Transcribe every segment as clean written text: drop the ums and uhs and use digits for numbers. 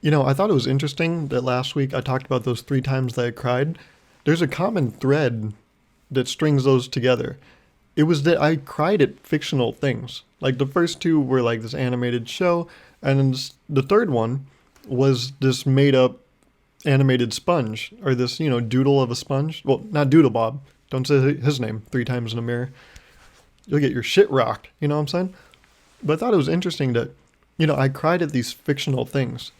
I thought it was interesting that last week I talked about those 3 times that I cried. There's a common thread that strings those together. It was that I cried at fictional things. Like the first two were like this animated show, and then the third one was this made up animated sponge, or this, doodle of a sponge. Well, not Doodle Bob. Don't say his name 3 times in a mirror. You'll get your shit rocked. You know what I'm saying? But I thought it was interesting that, I cried at these fictional things.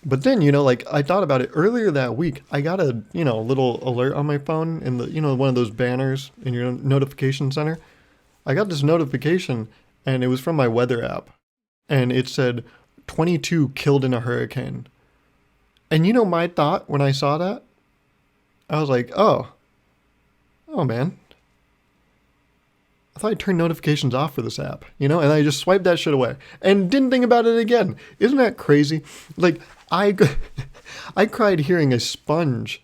But then, like I thought about it earlier that week. I got a, little alert on my phone in the, one of those banners in your notification center. I got this notification and it was from my weather app. And it said 22 killed in a hurricane. And my thought when I saw that? I was like, oh man. I thought I turned notifications off for this app, and I just swiped that shit away and didn't think about it again. Isn't that crazy? Like, I, I cried hearing a sponge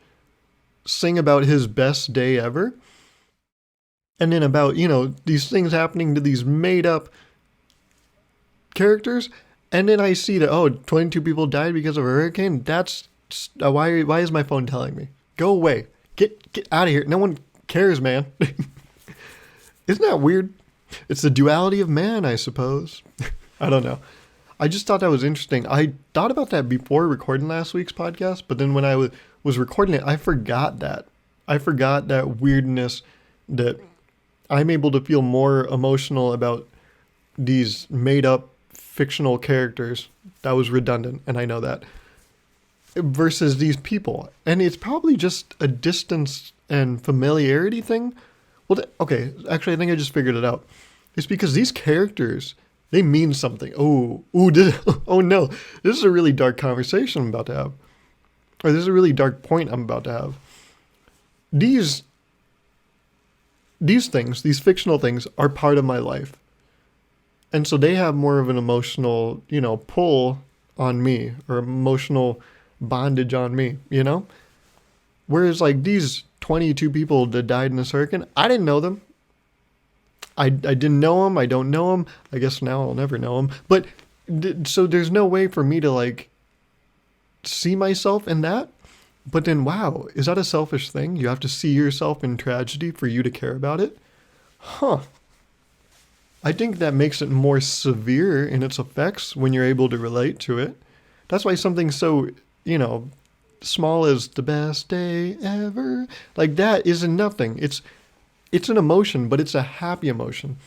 sing about his best day ever. And then about, these things happening to these made up characters. And then I see that, 22 people died because of a hurricane. That's, why is my phone telling me? Go away. Get out of here. No one cares, man. Isn't that weird? It's the duality of man, I suppose. I don't know. I just thought that was interesting. I thought about that before recording last week's podcast, but then when I was recording it, I forgot that. I forgot that weirdness that I'm able to feel more emotional about these made up fictional characters. That was redundant, and I know that. Versus these people. And it's probably just a distance and familiarity thing. Well, okay, actually, I think I just figured it out. It's because these characters, they mean something. Oh no, this is a really dark conversation I'm about to have. Or this is a really dark point I'm about to have. These things, these fictional things, are part of my life. And so they have more of an emotional, pull on me, or emotional bondage on me, Whereas like these 22 people that died in this hurricane, I didn't know them. I didn't know them. I don't know them. I guess now I'll never know them. But so there's no way for me to like see myself in that. But then, wow, is that a selfish thing? You have to see yourself in tragedy for you to care about it? Huh. I think that makes it more severe in its effects when you're able to relate to it. That's why something so, small as the best day ever, like that isn't nothing. It's an emotion, but it's a happy emotion.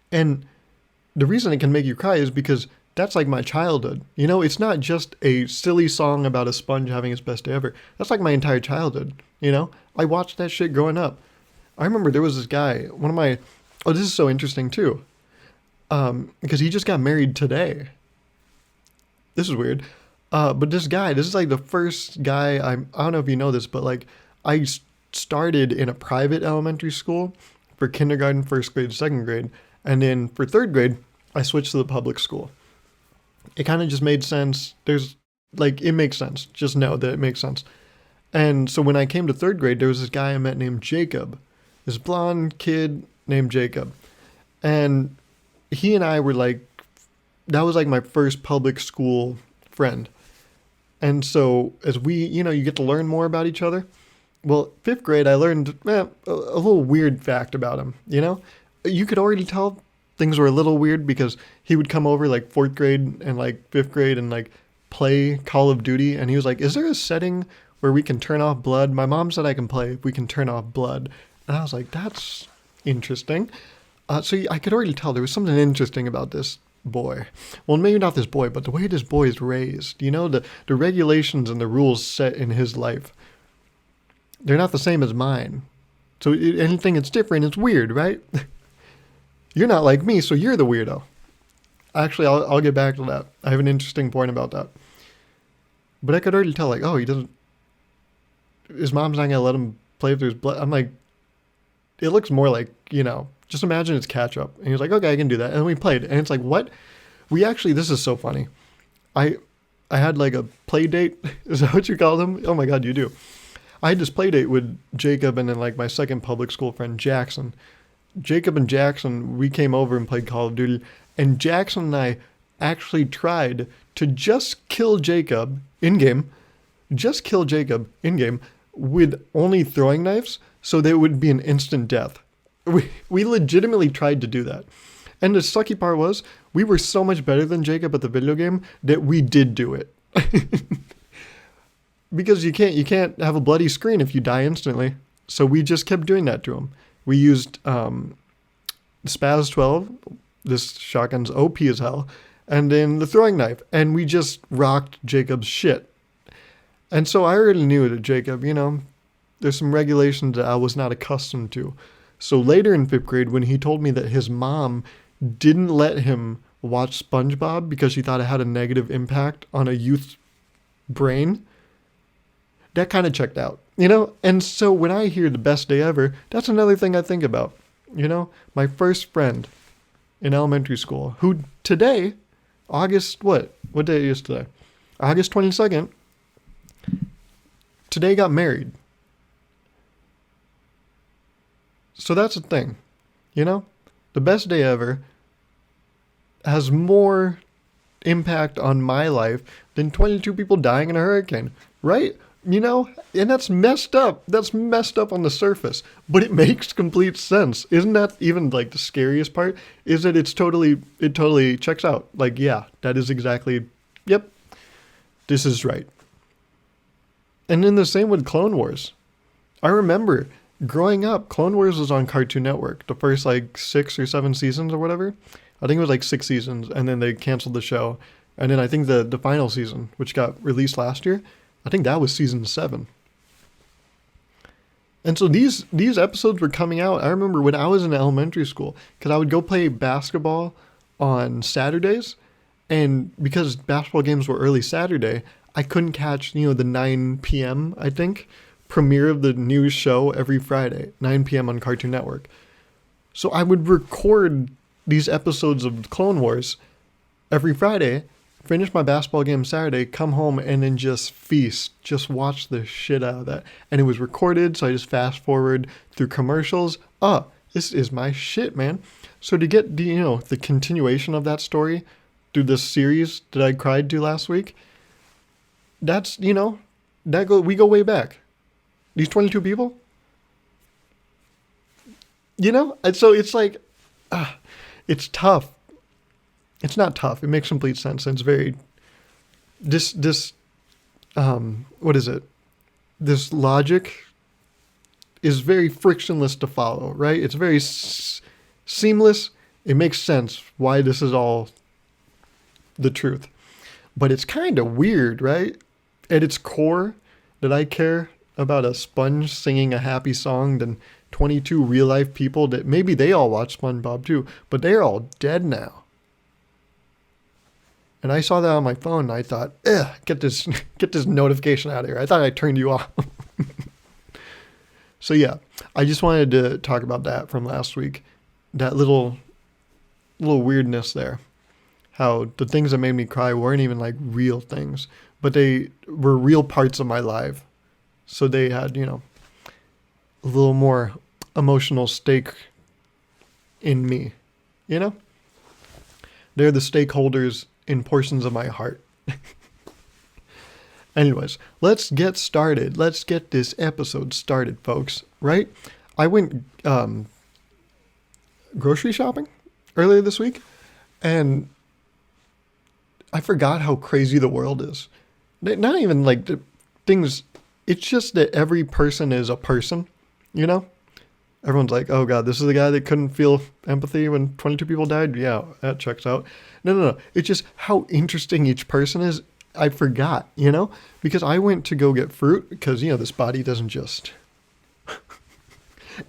And the reason it can make you cry is because that's like my childhood. It's not just a silly song about a sponge having its best day ever. That's like my entire childhood. I watched that shit growing up. I remember there was this guy, this is so interesting too. Because he just got married today. This is weird. But this is like the first guy, I don't know if you know this, but like I started in a private elementary school for kindergarten, first grade, second grade. And then for third grade, I switched to the public school. It kind of just made sense. It makes sense. Just know that it makes sense. And so when I came to third grade, there was this guy I met named Jacob, this blonde kid named Jacob. And he and I were like, that was like my first public school friend. And so as we, you get to learn more about each other. Well, fifth grade, I learned a little weird fact about him, You could already tell things were a little weird because he would come over like fourth grade and like fifth grade and like play Call of Duty. And he was like, is there a setting where we can turn off blood? My mom said I can play if we can turn off blood. And I was like, that's interesting. So I could already tell there was something interesting about this boy. Well, maybe not this boy, but the way this boy is raised. The regulations and the rules set in his life, they're not the same as mine. So anything that's different is weird, right? You're not like me, so you're the weirdo. Actually, I'll get back to that. I have an interesting point about that. But I could already tell, like, his mom's not going to let him play if there's blood. I'm like, it looks more like, just imagine it's catch up. And he was like, okay, I can do that. And we played. And it's like, what? This is so funny. I had like a play date. Is that what you call them? Oh my God, you do. I had this play date with Jacob and then like my second public school friend, Jackson. Jacob and Jackson, we came over and played Call of Duty. And Jackson and I actually tried to just kill Jacob in-game, with only throwing knives so that it would be an instant death. We legitimately tried to do that. And the sucky part was, we were so much better than Jacob at the video game that we did do it. Because you can't have a bloody screen if you die instantly. So we just kept doing that to him. We used Spaz 12, this shotgun's OP as hell, and then the throwing knife, and we just rocked Jacob's shit. And so I already knew that Jacob, there's some regulations that I was not accustomed to. So later in 5th grade, when he told me that his mom didn't let him watch SpongeBob because she thought it had a negative impact on a youth's brain, that kind of checked out, And so when I hear the best day ever, that's another thing I think about, My first friend in elementary school, who today, August, what day is today? August 22nd, today got married. So that's the thing, The best day ever has more impact on my life than 22 people dying in a hurricane, right? And that's messed up. That's messed up on the surface, but it makes complete sense. Isn't that even like the scariest part? Is that it totally checks out. Like, yeah, that is exactly, yep, this is right. And then the same with Clone Wars. I remember growing up, Clone Wars was on Cartoon Network, the first 6 or 7 seasons or whatever. I think it was 6 seasons, and then they canceled the show. And then I think the final season, which got released last year, I think that was season 7. And so these episodes were coming out. I remember when I was in elementary school, because I would go play basketball on Saturdays, and because basketball games were early Saturday, I couldn't catch, the 9 p.m., I think, premiere of the new show every Friday, 9 p.m. on Cartoon Network. So I would record these episodes of Clone Wars every Friday, finish my basketball game Saturday, come home, and then just feast, just watch the shit out of that. And it was recorded, so I just fast forward through commercials. This is my shit, man. So to get the continuation of that story through this series that I cried to last week, that's, we go way back. These 22 people, and so it's like, it's tough. It's not tough. It makes complete sense. And it's very, what is it? This logic is very frictionless to follow, right? It's very seamless. It makes sense why this is all the truth. But it's kind of weird, right? At its core, that I care about a sponge singing a happy song than 22 real life people that maybe they all watch SpongeBob too, but they're all dead now. And I saw that on my phone and I thought, get this notification out of here. I thought I turned you off. So yeah, I just wanted to talk about that from last week. That little weirdness there. How the things that made me cry weren't even real things, but they were real parts of my life. So they had, a little more emotional stake in me, They're the stakeholders in portions of my heart. Anyways, let's get started. Let's get this episode started, folks, right? I went grocery shopping earlier this week, and I forgot how crazy the world is. Not even the things, it's just that every person is a person, Everyone's like, oh God, this is the guy that couldn't feel empathy when 22 people died? Yeah, that checks out. No. It's just how interesting each person is. I forgot, because I went to go get fruit because, this body doesn't just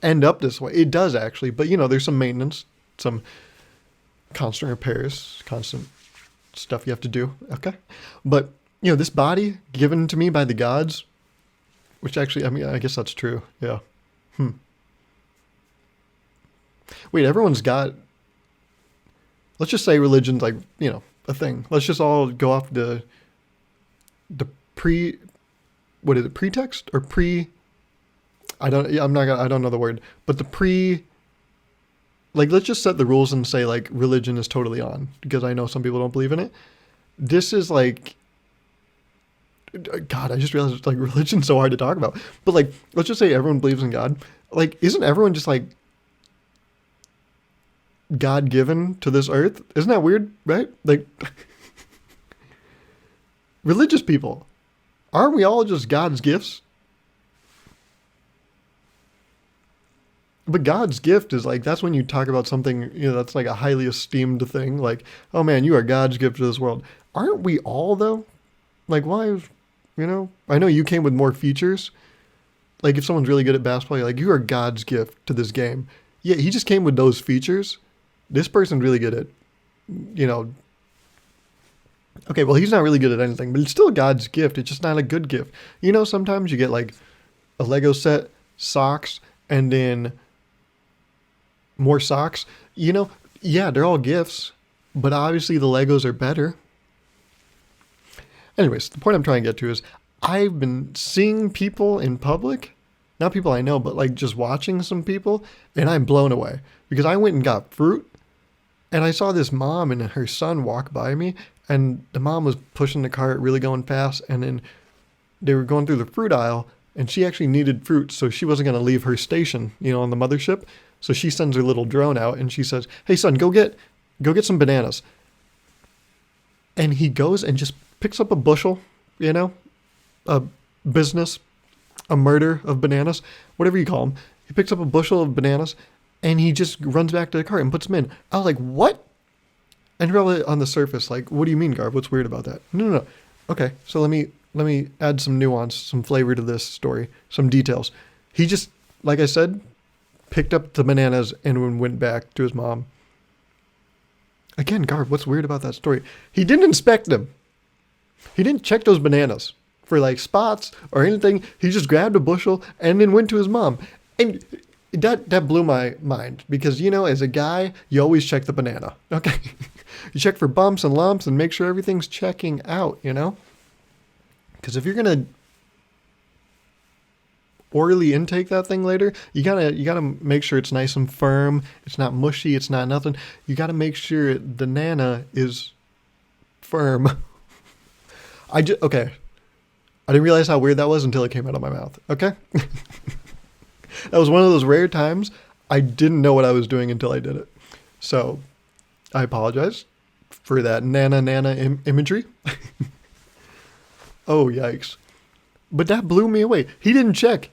end up this way. It does actually, but there's some maintenance, some constant repairs, constant stuff you have to do. Okay. But, this body given to me by the gods, which actually, I guess that's true. Yeah. Wait, everyone's got, let's just say religion's a thing. Let's just all go off the pretext or I don't know the word, but the like, let's just set the rules and say like religion is totally on, because I know some people don't believe in it. This is like, God, I just realized it's like religion's so hard to talk about. But like, let's just say everyone believes in God. Like, isn't everyone just like God given to this earth? Isn't that weird, right? Like, religious people, aren't we all just God's gifts? But God's gift is like, that's when you talk about something, that's like a highly esteemed thing. Like, oh man, you are God's gift to this world. Aren't we all though? Like, why is, I know you came with more features. Like, if someone's really good at basketball, you're like, you are God's gift to this game. Yeah, he just came with those features. This person's really good at, okay, well, he's not really good at anything, but it's still God's gift. It's just not a good gift. Sometimes you get like a Lego set, socks, and then more socks. Yeah, they're all gifts, but obviously the Legos are better. Anyways, the point I'm trying to get to is I've been seeing people in public, not people I know, but like just watching some people, and I'm blown away because I went and got fruit, and I saw this mom and her son walk by me, and the mom was pushing the cart really going fast, and then they were going through the fruit aisle, and she actually needed fruit, so she wasn't going to leave her station, on the mothership. So she sends her little drone out, and she says, "Hey son, go get some bananas." And he goes and just picks up a bushel, a business, a murder of bananas, whatever you call them. He picks up a bushel of bananas, and he just runs back to the cart and puts them in. I was like, what? And really on the surface, like, what do you mean, Garv? What's weird about that? No. Okay, so let me add some nuance, some flavor to this story, some details. He just, like I said, picked up the bananas and went back to his mom. Again, Garv, what's weird about that story? He didn't inspect them. He didn't check those bananas for like spots or anything. He just grabbed a bushel and then went to his mom. And that blew my mind because, as a guy, you always check the banana. Okay. You check for bumps and lumps and make sure everything's checking out, Because if you're going to orally intake that thing later, you gotta make sure it's nice and firm. It's not mushy. It's not nothing. You gotta make sure the nana is firm. Okay. I didn't realize how weird that was until it came out of my mouth. Okay. That was one of those rare times I didn't know what I was doing until I did it. So I apologize for that nana imagery. Oh, yikes. But that blew me away. He didn't check.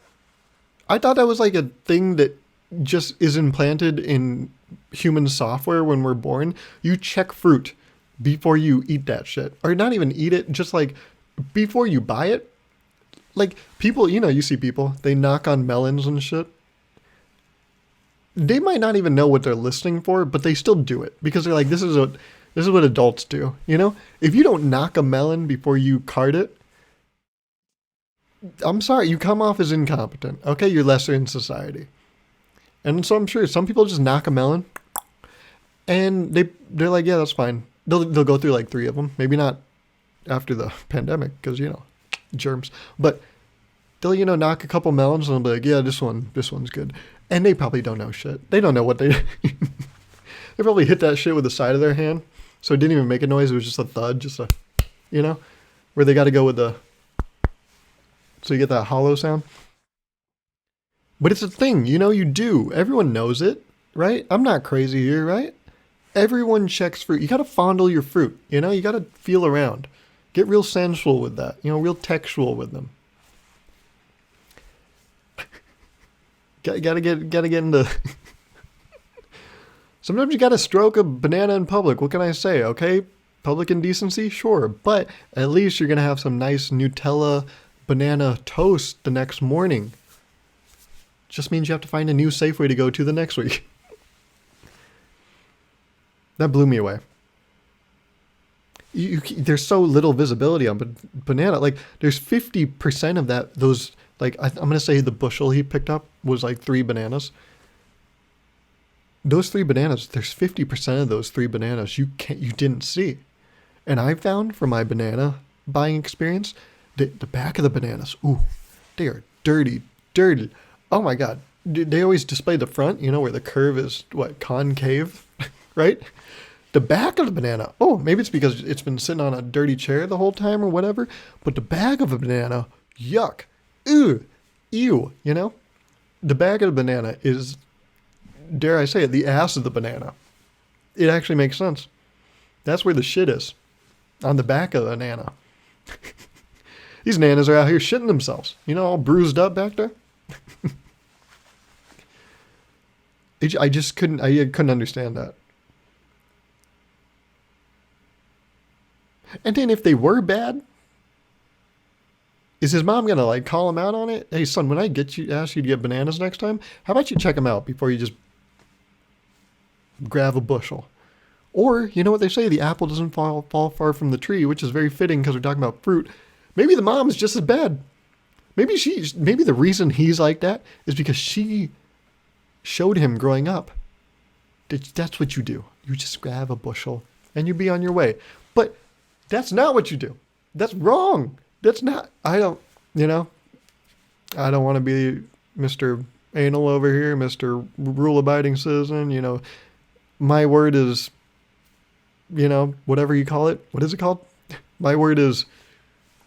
I thought that was like a thing that just is implanted in human software when we're born. You check fruit before you eat that shit. Or not even eat it, just like before you buy it. Like people, you see people, they knock on melons and shit. They might not even know what they're listening for, but they still do it because they're like, this is what adults do. If you don't knock a melon before you cart it, I'm sorry, you come off as incompetent. Okay, you're lesser in society. And so I'm sure some people just knock a melon and they're like, yeah, that's fine. They'll go through like 3 of them. Maybe not after the pandemic because, germs. But they'll, knock a couple melons and they'll be like, yeah, this one's good. And they probably don't know shit. They don't know what they they probably hit that shit with the side of their hand. So it didn't even make a noise. It was just a thud, just a, where they got to go with the, so you get that hollow sound. But it's a thing, you do. Everyone knows it, right? I'm not crazy here, right? Everyone checks fruit. You got to fondle your fruit, you got to feel around. Get real sensual with that, real textual with them. Gotta get into... Sometimes you gotta stroke a banana in public. What can I say, okay? Public indecency? Sure. But at least you're gonna have some nice Nutella banana toast the next morning. Just means you have to find a new safe way to go to the next week. That blew me away. There's so little visibility on banana. Like, there's 50% of those, like, I'm going to say the bushel he picked up was like 3 bananas. Those 3 bananas, there's 50% of those 3 bananas you didn't see. And I found from my banana buying experience, the back of the bananas, ooh, they are dirty. Oh my God. they always display the front, where the curve is what, concave, right? The back of the banana. Oh, maybe it's because it's been sitting on a dirty chair the whole time or whatever. But the back of a banana, yuck, ew, ew. The back of the banana is, dare I say it, the ass of the banana. It actually makes sense. That's where the shit is, on the back of the banana. These nanas are out here shitting themselves, all bruised up back there. I couldn't understand that. And then if they were bad, is his mom going to like call him out on it? Hey son, when I ask you to get bananas next time, how about you check them out before you just grab a bushel? Or, you know what they say, the apple doesn't fall far from the tree, which is very fitting because we're talking about fruit. Maybe the mom is just as bad. Maybe the reason he's like that is because she showed him growing up. That's what you do. You just grab a bushel and you be on your way. But that's not what you do. That's wrong. That's not, I don't want to be Mr. Anal over here, Mr. Rule-abiding citizen, my word is, whatever you call it. What is it called? My word is,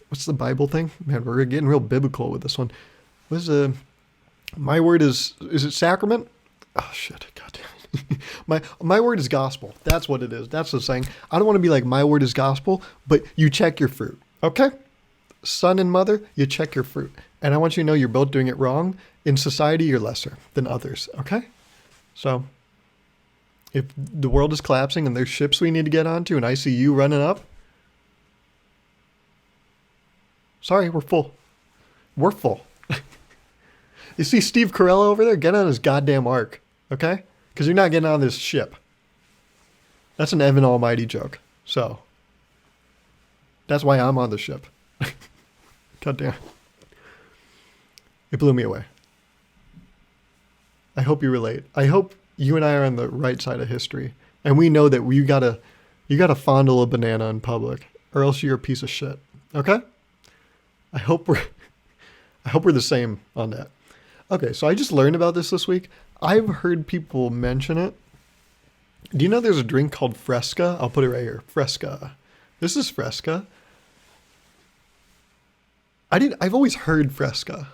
what's the Bible thing? Man, we're getting real biblical with this one. My word is it sacrament? Oh shit, God damn it. My word is gospel. That's what it is. That's the saying. I don't want to be like my word is gospel, but you check your fruit. Okay? Son and mother, you check your fruit. And I want you to know you're both doing it wrong. In society, you're lesser than others. Okay? So, if the world is collapsing and there's ships we need to get onto and I see you running up, sorry, we're full. We're full. You see Steve Carell over there? Get on his goddamn ark. Okay? Because you're not getting on this ship. That's an Evan Almighty joke. So, that's why I'm on the ship. God damn. It blew me away. I hope you relate. I hope you and I are on the right side of history. And we know that you gotta fondle a banana in public. Or else you're a piece of shit. Okay? I hope we're the same on that. Okay, so I just learned about this week. I've heard people mention it. Do you know there's a drink called Fresca? I'll put it right here. Fresca. This is Fresca. I've always heard Fresca.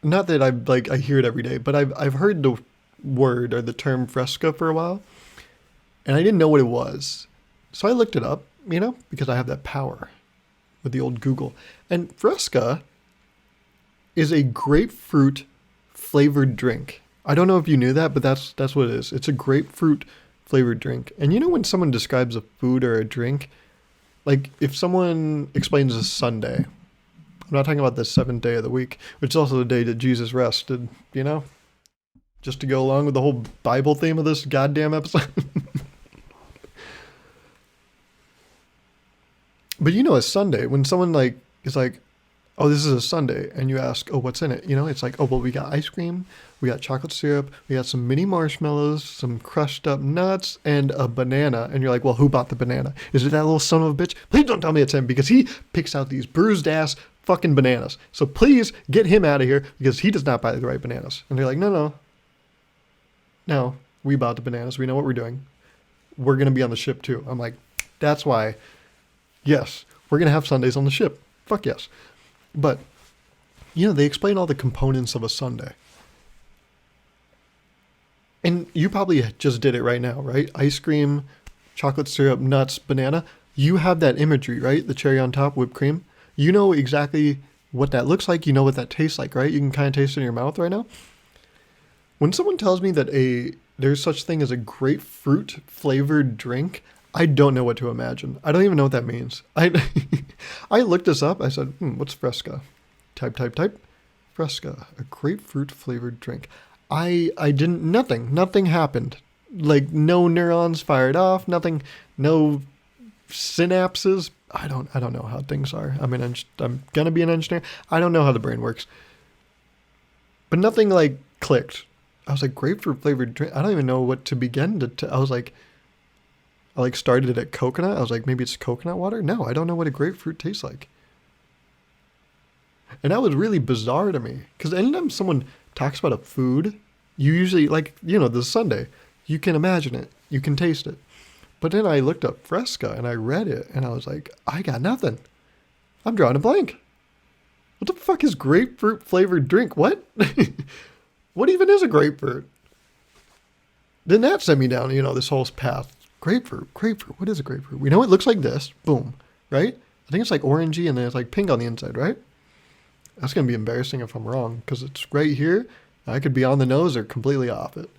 Not that I hear it every day, but I've heard the word or the term Fresca for a while. And I didn't know what it was. So I looked it up, because I have that power with the old Google. And Fresca is a grapefruit flavored drink. I don't know if you knew that, but that's what it is. It's a grapefruit flavored drink. And when someone describes a food or a drink, like if someone explains a Sunday, I'm not talking about the seventh day of the week, which is also the day that Jesus rested, just to go along with the whole Bible theme of this goddamn episode. But a Sunday, when someone is like, oh, this is a Sunday, and you ask, oh, what's in it? It's like, oh, well, we got ice cream, we got chocolate syrup, we got some mini marshmallows, some crushed up nuts, and a banana. And you're like, well, who bought the banana? Is it that little son of a bitch? Please don't tell me it's him, because he picks out these bruised ass fucking bananas. So please get him out of here, because he does not buy the right bananas. And they're like, no, we bought the bananas. We know what we're doing. We're going to be on the ship too. I'm like, that's why, yes, we're going to have Sundays on the ship. Fuck yes. But, they explain all the components of a sundae. And you probably just did it right now, right? Ice cream, chocolate syrup, nuts, banana. You have that imagery, right? The cherry on top, whipped cream. You know exactly what that looks like. You know what that tastes like, right? You can kind of taste it in your mouth right now. When someone tells me that there's such thing as a grapefruit flavored drink, I don't know what to imagine. I don't even know what that means. I looked this up. I said, what's Fresca? Type. Fresca, a grapefruit flavored drink. I didn't, nothing happened. Like no neurons fired off, nothing, no synapses. I don't know how things are. I'm going to be an engineer. I don't know how the brain works. But nothing clicked. I was like, grapefruit flavored drink. I don't even know what to begin to, I was like, I started it at coconut. I was like, maybe it's coconut water? No, I don't know what a grapefruit tastes like. And that was really bizarre to me. Because anytime someone talks about a food, you usually, like, the sundae, you can imagine it, you can taste it. But then I looked up Fresca and I read it and I was like, I got nothing. I'm drawing a blank. What the fuck is grapefruit flavored drink? What? What even is a grapefruit? Then that sent me down, this whole path. Grapefruit. What is a grapefruit? We know it looks like this. Boom. Right? I think it's like orangey and then it's like pink on the inside, right? That's going to be embarrassing if I'm wrong because it's right here. I could be on the nose or completely off it.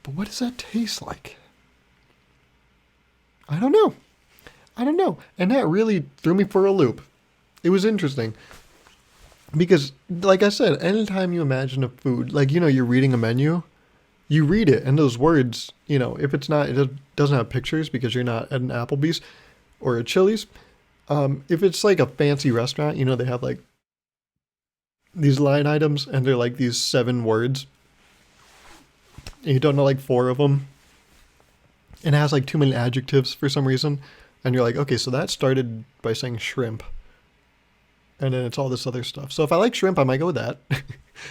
But what does that taste like? I don't know. And that really threw me for a loop. It was interesting. Because, like I said, anytime you imagine a food, like, you're reading a menu, you read it, and those words, if it's not, it doesn't have pictures because you're not at an Applebee's or a Chili's. If it's like a fancy restaurant, they have like these line items, and they're like these 7 words. And you don't know like 4 of them. And it has like too many adjectives for some reason. And you're like, okay, so that started by saying shrimp. And then it's all this other stuff. So if I like shrimp, I might go with that.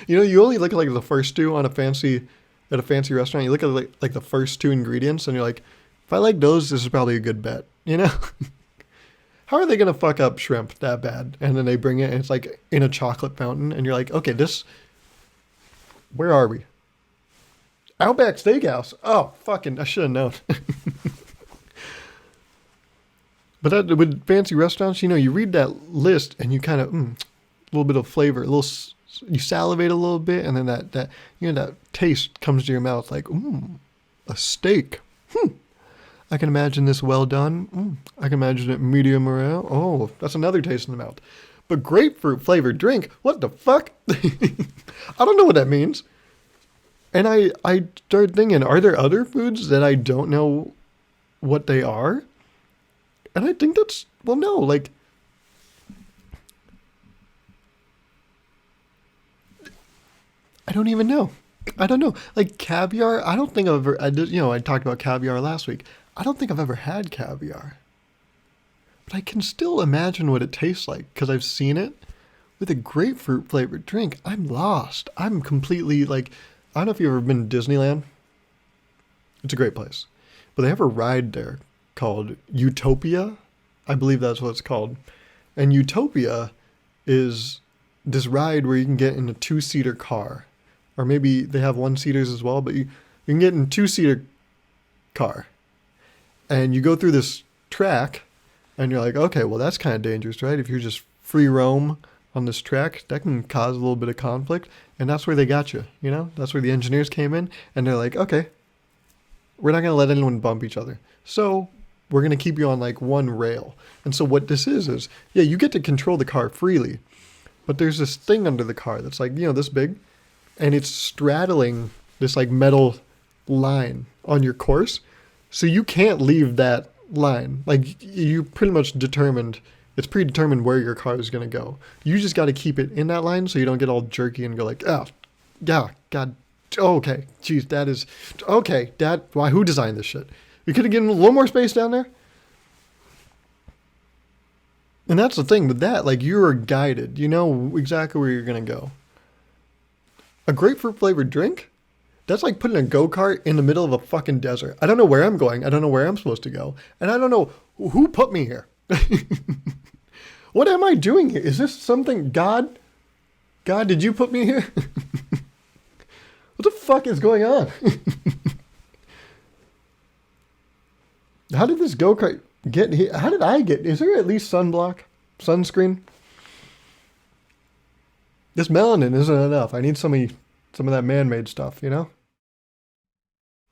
You only look at like the first 2 at a fancy restaurant. You look at like the first 2 ingredients and you're like, if I like those, this is probably a good bet, How are they going to fuck up shrimp that bad? And then they bring it and it's like in a chocolate fountain. And you're like, okay, where are we? Outback Steakhouse. Oh, fucking, I should have known. But with fancy restaurants, you read that list and you kind of, a little bit of flavor, you salivate a little bit, and then that taste comes to your mouth like, a steak. I can imagine this well done. I can imagine it medium rare. Oh, that's another taste in the mouth. But grapefruit flavored drink, what the fuck? I don't know what that means. And I started thinking, are there other foods that I don't know what they are? And I think no, like, I don't even know. I don't know. Like caviar, I don't think I've ever, I talked about caviar last week. I don't think I've ever had caviar. But I can still imagine what it tastes like because I've seen it. With a grapefruit flavored drink, I'm lost. I'm completely like, I don't know if you've ever been to Disneyland. It's a great place. But they have a ride there called Utopia. I believe that's what it's called. And Utopia is this ride where you can get in a 2-seater car. Or maybe they have 1-seaters as well, but you can get in a 2-seater car. And you go through this track, and you're like, okay, well, that's kind of dangerous, right? If you're just free roam on this track, that can cause a little bit of conflict. And that's where they got you, That's where the engineers came in, and they're like, okay, we're not going to let anyone bump each other. So we're going to keep you on like one rail. And so what this is, yeah, you get to control the car freely, but there's this thing under the car that's like, this big, and it's straddling this like metal line on your course. So you can't leave that line. Like you pretty much it's predetermined where your car is going to go. You just got to keep it in that line so you don't get all jerky and go like, oh, yeah, God, okay, geez, that is, okay, why, who designed this shit? We could have given a little more space down there. And that's the thing with that, like you are guided. You know exactly where you're going to go. A grapefruit flavored drink? That's like putting a go-kart in the middle of a fucking desert. I don't know where I'm going. I don't know where I'm supposed to go. And I don't know who put me here. What am I doing here? Is this something, God? God, did you put me here? What the fuck is going on? How did this go-kart get here? How did I get? Is there at least sunscreen? This melanin isn't enough. I need some of that man-made stuff,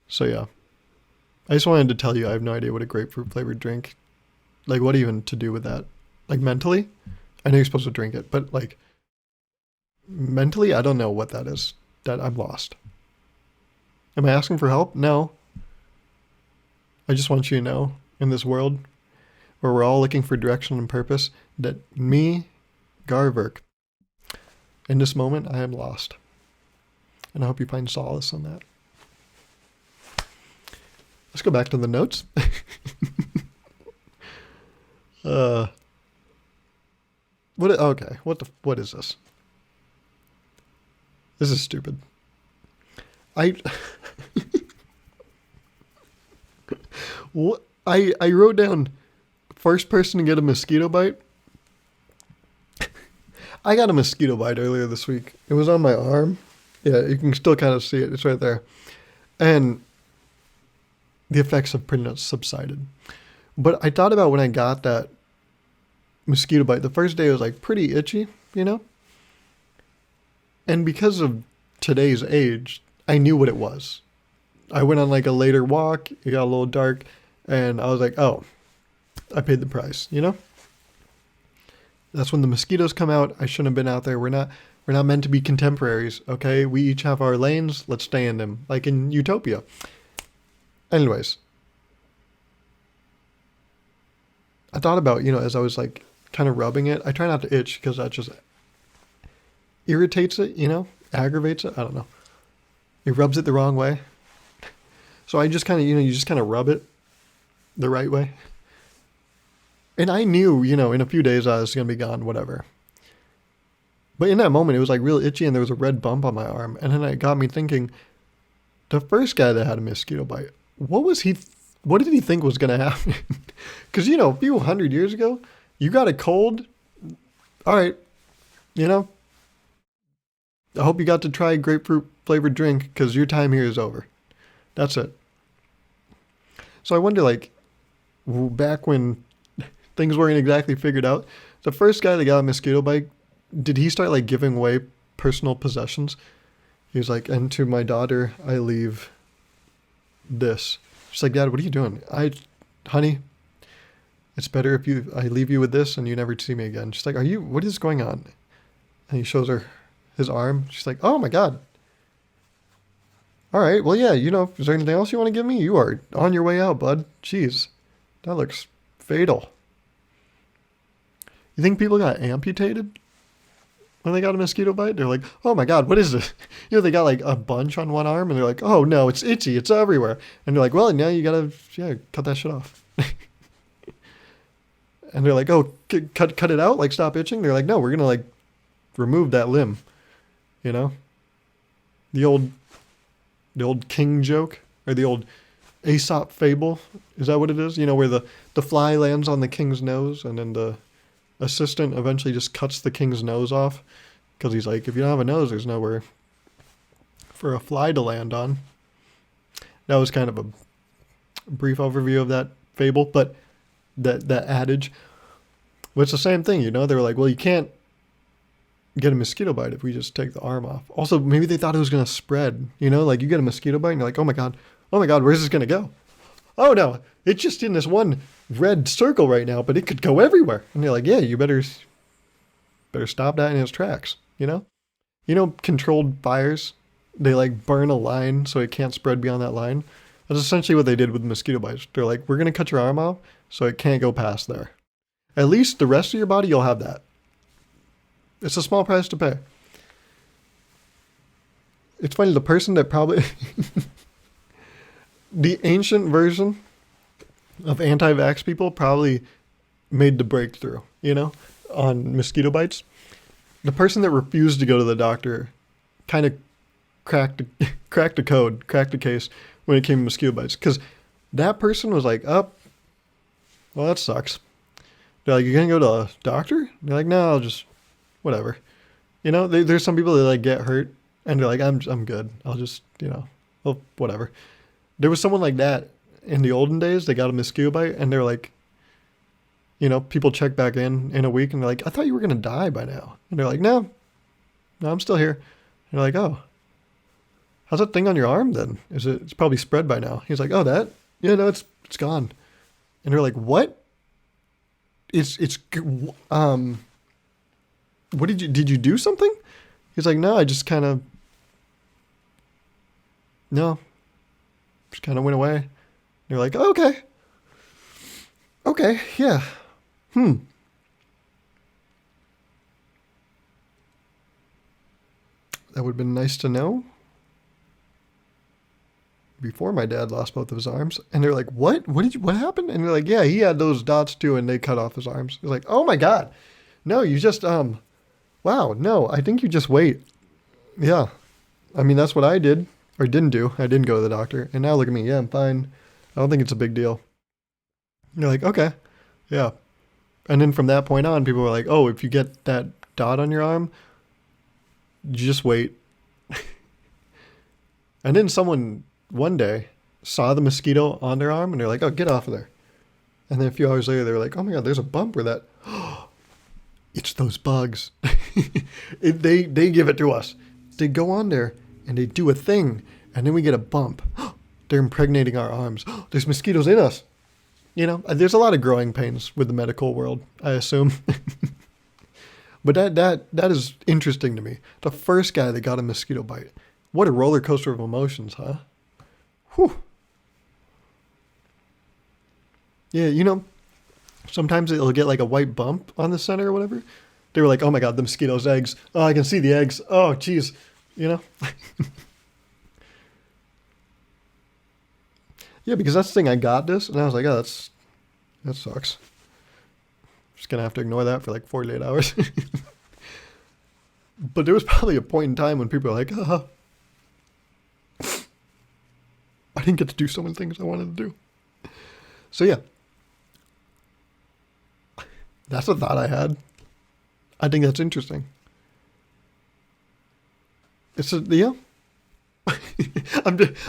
So yeah, I just wanted to tell you I have no idea what a grapefruit flavored drink, like what even to do with that, like mentally. I know you're supposed to drink it, but like mentally, I don't know what that is. That I'm lost. Am I asking for help? No. I just want you to know, in this world where we're all looking for direction and purpose, that me, Gauruv Virk, in this moment, I am lost. And I hope you find solace in that. Let's go back to the notes. What is this? This is stupid. I I wrote down first person to get a mosquito bite. I got a mosquito bite earlier this week. It was on my arm. Yeah, you can still kind of see it. It's right there. And the effects have pretty much subsided. But I thought about when I got that mosquito bite. The first day was like pretty itchy, you know? And because of today's age, I knew what it was. I went on like a later walk. It got a little dark. And I was like, oh, I paid the price, you know? That's when the mosquitoes come out. I shouldn't have been out there. We're not meant to be contemporaries, okay? We each have our lanes. Let's stay in them, like in Utopia. Anyways, I thought about, as I was like kind of rubbing it. I try not to itch because that just irritates it, aggravates it. I don't know. It rubs it the wrong way. So I just kind of, you just kind of rub it the right way. And I knew, in a few days I was going to be gone, whatever. But in that moment, it was like real itchy and there was a red bump on my arm. And then it got me thinking, the first guy that had a mosquito bite, what did he think was going to happen? Because, a few hundred years ago, you got a cold. All right. I hope you got to try a grapefruit flavored drink because your time here is over. That's it. So I wonder, like, back when things weren't exactly figured out, the first guy that got a mosquito bite, did he start like giving away personal possessions? He was like, and to my daughter, I leave this. She's like, Dad, what are you doing? Honey, it's better if I leave you with this and you never see me again. She's like, what is going on? And he shows her his arm. She's like, oh my God. All right. Well, yeah, is there anything else you want to give me? You are on your way out, bud. Jeez, that looks fatal. You think people got amputated when they got a mosquito bite? They're like, oh my God, what is this? They got like a bunch on one arm and they're like, oh no, it's itchy. It's everywhere. And they're like, well, now you got to, cut that shit off. And they're like, oh, cut it out. Like, stop itching. They're like, no, we're going to like remove that limb. The old king joke or the old Aesop fable. Is that what it is? Where the fly lands on the king's nose and then the assistant eventually just cuts the king's nose off because he's like, if you don't have a nose, there's nowhere for a fly to land on. That was kind of a brief overview of that fable, but that adage. Well, it's the same thing, they were like, well, you can't get a mosquito bite if we just take the arm off. Also, maybe they thought it was going to spread, like you get a mosquito bite and you're like, oh my God, where's this going to go? Oh no, it's just in this one red circle right now, but it could go everywhere. And you're like, yeah, you better stop that in its tracks, controlled fires, they like burn a line so it can't spread beyond that line. That's essentially what they did with mosquito bites. They're like, we're going to cut your arm off so it can't go past there. At least the rest of your body, you'll have that. It's a small price to pay. It's funny, the person that probably... the ancient version of anti-vax people probably made the breakthrough, on mosquito bites. The person that refused to go to the doctor kind of cracked the case when it came to mosquito bites. Because that person was like, well, that sucks. They're like, you're going to go to a doctor? They're like, no, I'll just, whatever. There's some people that like get hurt and they're like, I'm good. I'll just, well, whatever. There was someone like that in the olden days. They got a mosquito bite and they're like, people check back in a week and they're like, I thought you were going to die by now. And they're like, no, I'm still here. And they're like, oh, how's that thing on your arm then? It's probably spread by now. He's like, oh, that? Yeah, no, it's gone. And they're like, what? What did you do something? He's like, no, I just kind of went away. And you're like, okay, yeah. That would have been nice to know before my dad lost both of his arms. And they're like, what happened? And they're like, yeah, he had those dots too, and they cut off his arms. He's like, oh my God. No, you just, wow, no, I think you just wait. Yeah. I mean, that's what I did or didn't do. I didn't go to the doctor. And now look at me. Yeah, I'm fine. I don't think it's a big deal. You're like, okay, yeah. And then from that point on, people were like, oh, if you get that dot on your arm, you just wait. And then someone one day saw the mosquito on their arm and they're like, oh, get off of there. And then a few hours later, they were like, oh my God, there's a bump where that. It's those bugs. They give it to us. They go on there and they do a thing. And then we get a bump. They're impregnating our arms. There's mosquitoes in us. You know, there's a lot of growing pains with the medical world, I assume. But that is interesting to me. The first guy that got a mosquito bite. What a roller coaster of emotions, huh? Whew. Yeah, you know, sometimes it'll get like a white bump on the center or whatever. They were like, oh my God, the mosquito's eggs. Oh, I can see the eggs. Oh, geez. You know? Yeah, because that's the thing. I got this, and I was like, oh, that sucks. Just going to have to ignore that for like 48 hours. But there was probably a point in time when people were like, I didn't get to do so many things I wanted to do. So yeah. That's a thought I had. I think that's interesting. Yeah.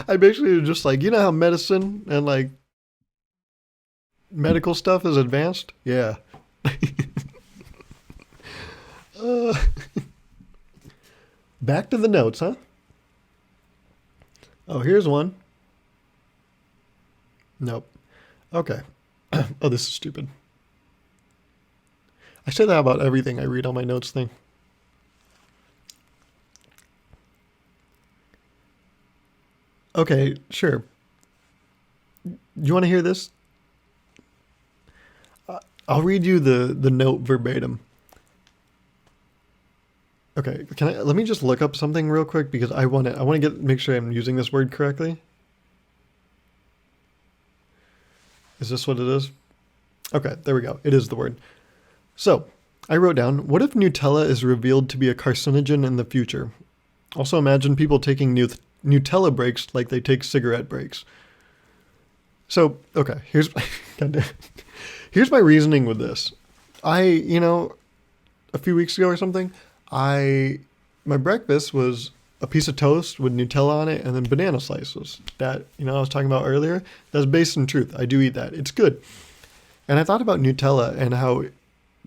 I basically just like, you know how medicine and like medical stuff is advanced? Yeah. uh, Back to the notes, huh? Oh, here's one. Nope. Okay. Oh, this is stupid. I say that about everything I read on my notes thing. Okay, sure. You want to hear this? I'll read you the note verbatim. Okay, let me just look up something real quick because I want to make sure I'm using this word correctly. Is this what it is? Okay, there we go. It is the word. So, I wrote down, what if Nutella is revealed to be a carcinogen in the future? Also imagine people taking Nutella breaks like they take cigarette breaks. So, okay, here's my reasoning with this. A few weeks ago or something, my breakfast was a piece of toast with Nutella on it and then banana slices. That, I was talking about earlier, that's based in truth. I do eat that. It's good. And I thought about Nutella and how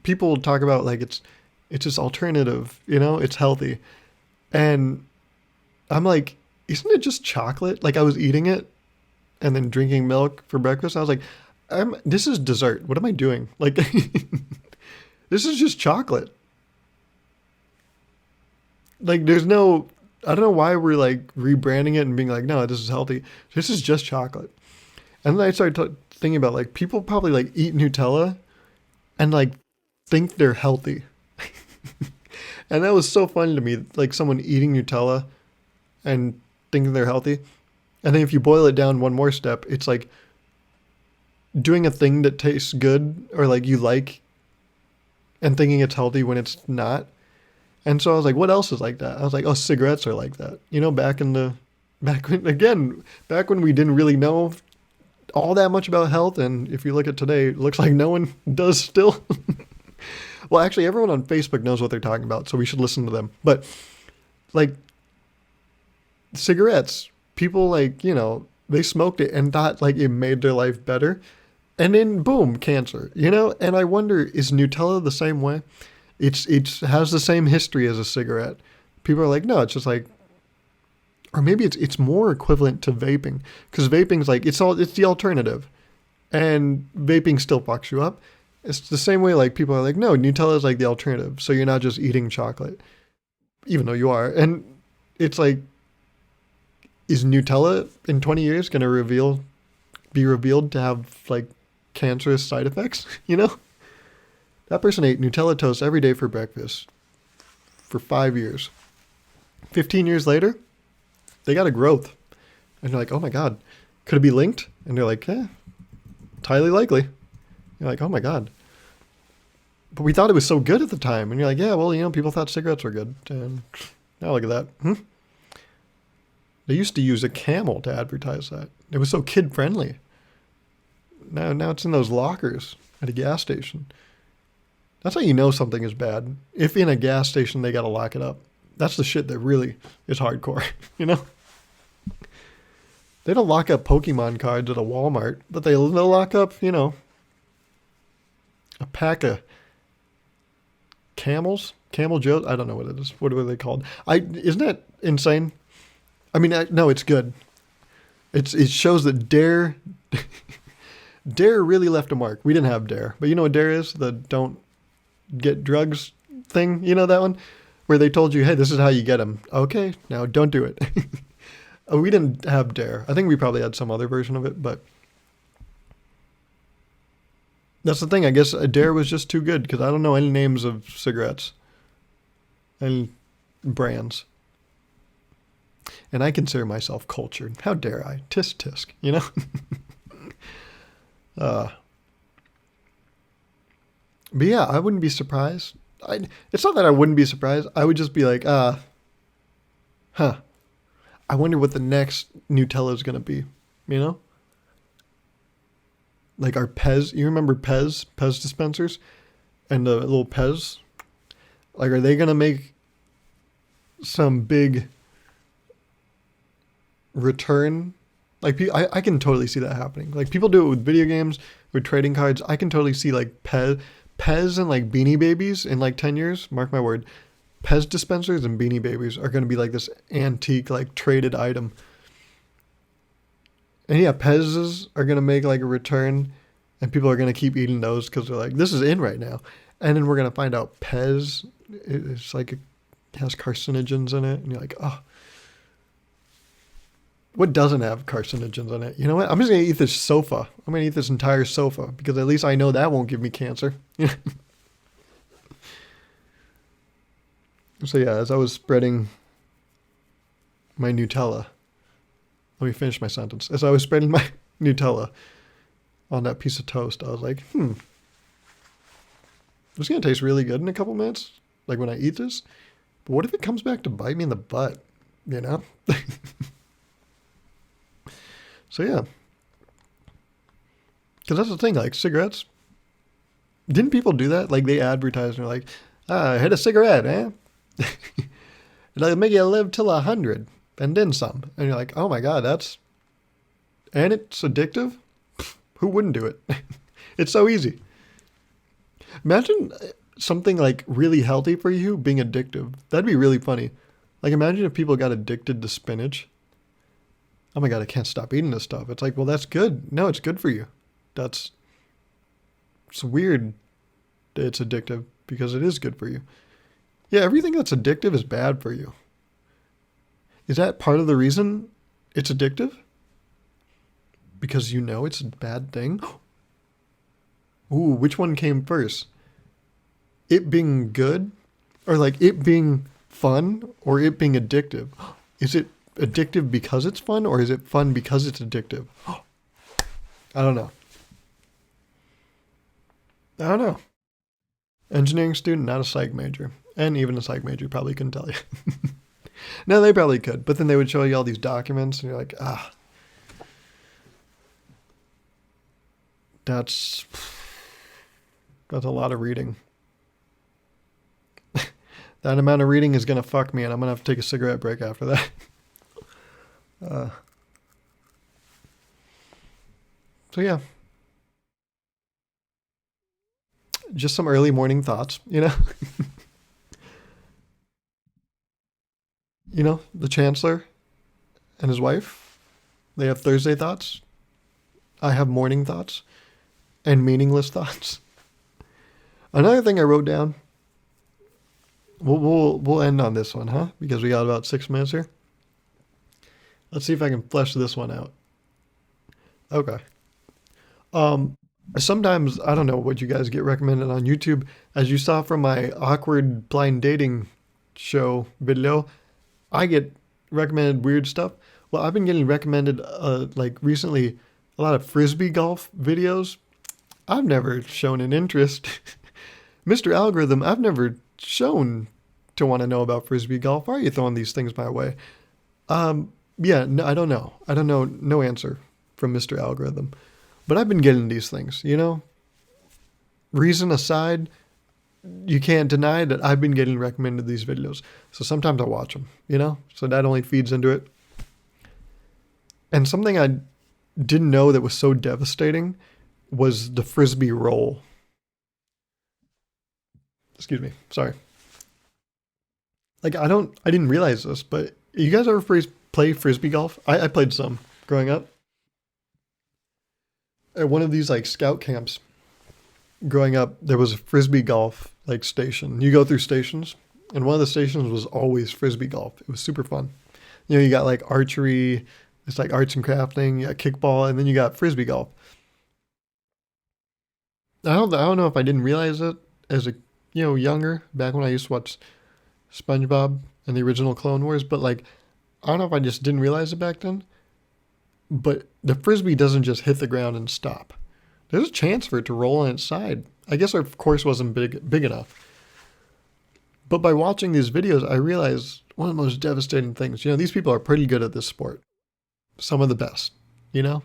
people talk about like it's this alternative, it's healthy. And I'm like, isn't it just chocolate? Like I was eating it and then drinking milk for breakfast. I was like, this is dessert. What am I doing? Like, this is just chocolate. Like I don't know why we're like rebranding it and being like, no, this is healthy. This is just chocolate. And then I started thinking about like people probably like eat Nutella and like think they're healthy. And that was so funny to me, like someone eating Nutella and thinking they're healthy. And then if you boil it down one more step, it's like doing a thing that tastes good or like you like and thinking it's healthy when it's not. And so I was like, what else is like that? I was like, oh, cigarettes are like that. Back when we didn't really know all that much about health. And if you look at today, it looks like no one does still. Well, actually, everyone on Facebook knows what they're talking about, so we should listen to them. But like cigarettes, people like, they smoked it and thought like it made their life better. And then boom, cancer, And I wonder, is Nutella the same way? It has the same history as a cigarette. People are like, no, it's just like, or maybe it's more equivalent to vaping, because vaping's like it's the alternative, and vaping still fucks you up. It's the same way like people are like, no, Nutella is like the alternative, so you're not just eating chocolate, even though you are. And it's like, is Nutella in 20 years going to be revealed to have like cancerous side effects? That person ate Nutella toast every day for breakfast for 5 years. 15 years later, they got a growth. And you're like, oh my God, could it be linked? And they're like, yeah, it's highly likely. You're like, oh my God. But we thought it was so good at the time. And you're like, yeah, well, people thought cigarettes were good. And now look at that. They used to use a camel to advertise that. It was so kid friendly. Now it's in those lockers at a gas station. That's how you know something is bad. If in a gas station they gotta lock it up. That's the shit that really is hardcore, you know? They don't lock up Pokemon cards at a Walmart, but they'll lock up, a pack of camels, Camel Joe's. I don't know what it is. What are they called? Isn't that insane? I mean, no, it's good. It shows that Dare Dare really left a mark. We didn't have Dare, but you know what Dare is? The don't get drugs thing. You know that one where they told you, hey, this is how you get them. Okay, now don't do it. We didn't have Dare. I think we probably had some other version of it, but that's the thing. I guess Dare was just too good because I don't know any names of cigarettes and brands. And I consider myself cultured. How dare I? Tisk tisk, you know? But yeah, I wouldn't be surprised. It's not that I wouldn't be surprised. I would just be like, huh. I wonder what the next Nutella is going to be, you know? Like our Pez, you remember Pez dispensers? And the little Pez? Like, are they going to make some big return? Like, I can totally see that happening. Like, people do it with video games, with trading cards. I can totally see, like, Pez and, like, Beanie Babies in, like, 10 years. Mark my word. Pez dispensers and Beanie Babies are going to be, like, this antique, like, traded item. And, yeah, Pez's are going to make, like, a return. And people are going to keep eating those because they're like, this is in right now. And then we're going to find out Pez is, like, it has carcinogens in it. And you're like, oh. What doesn't have carcinogens in it? You know what? I'm just going to eat this sofa. I'm going to eat this entire sofa because at least I know that won't give me cancer. So yeah, as I was spreading my Nutella, let me finish my sentence. As I was spreading my Nutella on that piece of toast, I was like, this is going to taste really good in a couple minutes. Like when I eat this. But what if it comes back to bite me in the butt? You know? So yeah, because that's the thing, like cigarettes. Didn't people do that? Like they advertise and they're like, hit a cigarette, eh? It'll make you live till 100 and then some. And you're like, oh my God, and it's addictive? Who wouldn't do it? It's so easy. Imagine something like really healthy for you being addictive. That'd be really funny. Like imagine if people got addicted to spinach. Oh my God, I can't stop eating this stuff. It's like, well, that's good. No, it's good for you. It's weird that it's addictive because it is good for you. Yeah, everything that's addictive is bad for you. Is that part of the reason it's addictive? Because you know it's a bad thing? Ooh, which one came first? It being good? Or like it being fun? Or it being addictive? Is it addictive because it's fun, or is it fun because it's addictive? I don't know. Engineering student, not a psych major. And even a psych major probably couldn't tell you. No, they probably could. But then they would show you all these documents and you're like, that's a lot of reading. That amount of reading is going to fuck me and I'm going to have to take a cigarette break after that. So yeah, just some early morning thoughts, you know. You know, the chancellor and his wife, they have Thursday thoughts. I have morning thoughts and meaningless thoughts. Another thing I wrote down. We'll end on this one, huh? Because we got about 6 minutes here. Let's see if I can flesh this one out. Okay. Sometimes, I don't know what you guys get recommended on YouTube. As you saw from my awkward blind dating show video, I get recommended weird stuff. Well, I've been getting recommended, like recently, a lot of frisbee golf videos. I've never shown an interest. Mr. Algorithm, I've never shown to want to know about frisbee golf. Why are you throwing these things my way? Yeah, no, I don't know. I don't know. No answer from Mr. Algorithm. But I've been getting these things, you know? Reason aside, you can't deny that I've been getting recommended these videos. So sometimes I watch them, you know? So that only feeds into it. And something I didn't know that was so devastating was the frisbee roll. Excuse me. Sorry. Like I didn't realize this, but you guys ever play frisbee golf? I played some growing up. At one of these like scout camps growing up, there was a frisbee golf like station. You go through stations, and one of the stations was always frisbee golf. It was super fun. You know, you got like archery, it's like arts and crafting, you got kickball, and then you got frisbee golf. I don't know if I didn't realize it as a younger back when I used to watch SpongeBob and the original Clone Wars, but like I don't know if I just didn't realize it back then. But the frisbee doesn't just hit the ground and stop. There's a chance for it to roll on its side. I guess our course wasn't big enough. But by watching these videos, I realized one of the most devastating things. You know, these people are pretty good at this sport. Some of the best, you know?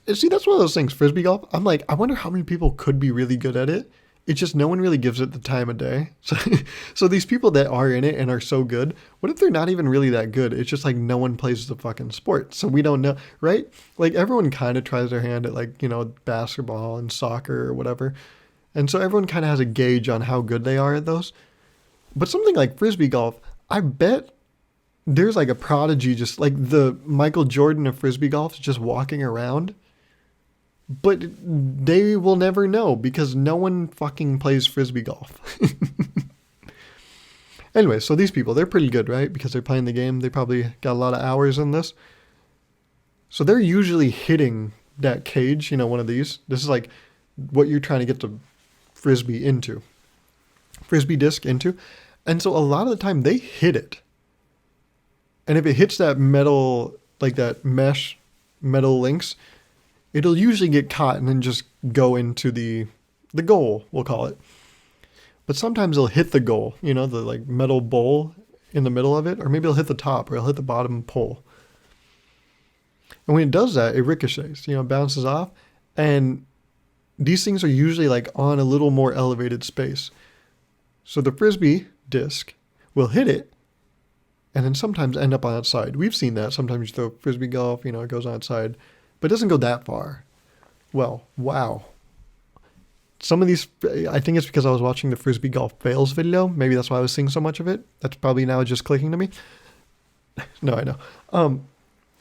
And see, that's one of those things, frisbee golf. I'm like, I wonder how many people could be really good at it. It's just no one really gives it the time of day. So these people that are in it and are so good, what if they're not even really that good? It's just like no one plays the fucking sport. So we don't know, right? Like everyone kind of tries their hand at like, basketball and soccer or whatever. And so everyone kind of has a gauge on how good they are at those. But something like frisbee golf, I bet there's like a prodigy, just like the Michael Jordan of frisbee golf, just walking around. But they will never know because no one fucking plays frisbee golf. Anyway, so these people, they're pretty good, right? Because they're playing the game. They probably got a lot of hours in this. So they're usually hitting that cage, one of these. This is like what you're trying to get the frisbee disc into. And so a lot of the time they hit it. And if it hits that metal, like that mesh metal links, it'll usually get caught and then just go into the goal, we'll call it. But sometimes it'll hit the goal, the like metal bowl in the middle of it, or maybe it'll hit the top or it'll hit the bottom pole. And when it does that, it ricochets, bounces off. And these things are usually like on a little more elevated space. So the frisbee disc will hit it and then sometimes end up on its side. We've seen that. Sometimes you throw frisbee golf, it goes on its side. But it doesn't go that far. Well, wow. Some of these, I think it's because I was watching the frisbee golf fails video. Maybe that's why I was seeing so much of it. That's probably now just clicking to me. No, I know.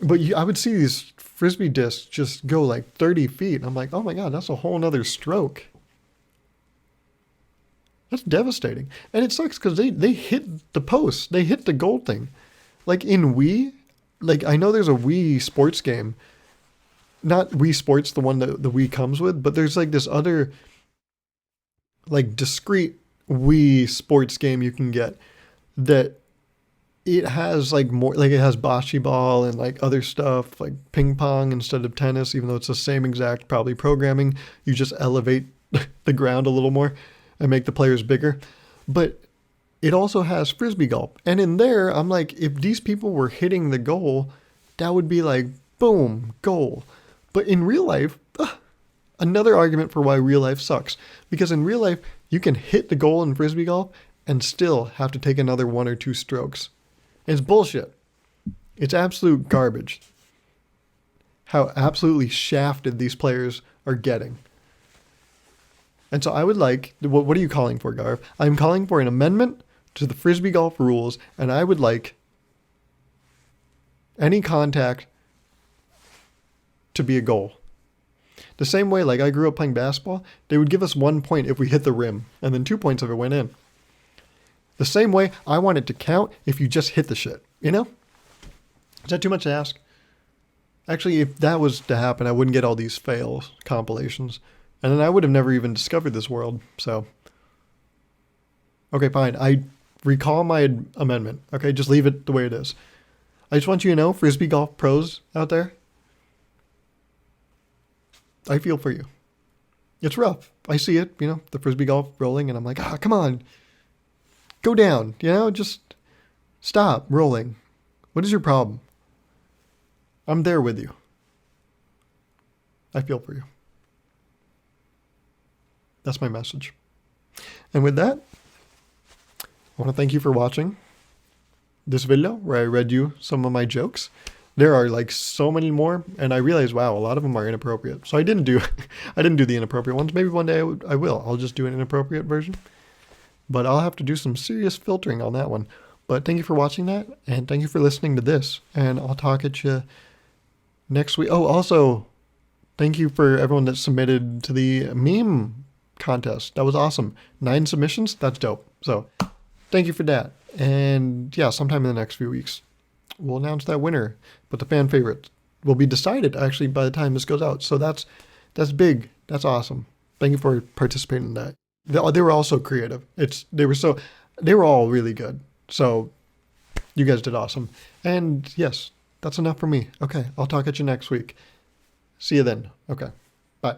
But I would see these frisbee discs just go like 30 feet. And I'm like, oh my God, that's a whole nother stroke. That's devastating. And it sucks because they hit the post. They hit the goal thing. Like in Wii, like I know there's a Wii sports game. Not Wii Sports, the one that the Wii comes with, but there's like this other like discrete Wii sports game you can get that it has like more, like it has bocce ball and like other stuff like ping pong instead of tennis, even though it's the same exact probably programming. You just elevate the ground a little more and make the players bigger. But it also has frisbee golf. And in there, I'm like, if these people were hitting the goal, that would be like, boom, goal. But in real life, another argument for why real life sucks. Because in real life, you can hit the goal in frisbee golf and still have to take another 1 or 2 strokes. It's bullshit. It's absolute garbage. How absolutely shafted these players are getting. And so I would like, what are you calling for, Gauruv? I'm calling for an amendment to the frisbee golf rules, and I would like any contact to be a goal. The same way, like I grew up playing basketball, they would give us 1 point if we hit the rim, and then 2 points if it went in. The same way, I want it to count if you just hit the shit, Is that too much to ask? Actually, if that was to happen, I wouldn't get all these fail compilations, and then I would have never even discovered this world, so. Okay, fine, I recall my amendment, okay, just leave it the way it is. I just want you to know, frisbee golf pros out there, I feel for you. It's rough. I see it, the frisbee golf rolling, and I'm like, come on. Go down, just stop rolling. What is your problem? I'm there with you. I feel for you. That's my message. And with that, I want to thank you for watching this video where I read you some of my jokes. There are like so many more, and I realized, wow, a lot of them are inappropriate. So I didn't do the inappropriate ones. Maybe one day I will. I'll just do an inappropriate version. But I'll have to do some serious filtering on that one. But thank you for watching that, and thank you for listening to this. And I'll talk at you next week. Oh, also, thank you for everyone that submitted to the meme contest. That was awesome. 9 submissions. That's dope. So thank you for that. And yeah, sometime in the next few weeks, we'll announce that winner. But the fan favorite will be decided actually by the time this goes out. So that's big. That's awesome. Thank you for participating in that. They were also creative. They were all really good. So you guys did awesome. And yes, that's enough for me. Okay, I'll talk at you next week. See you then. Okay, bye.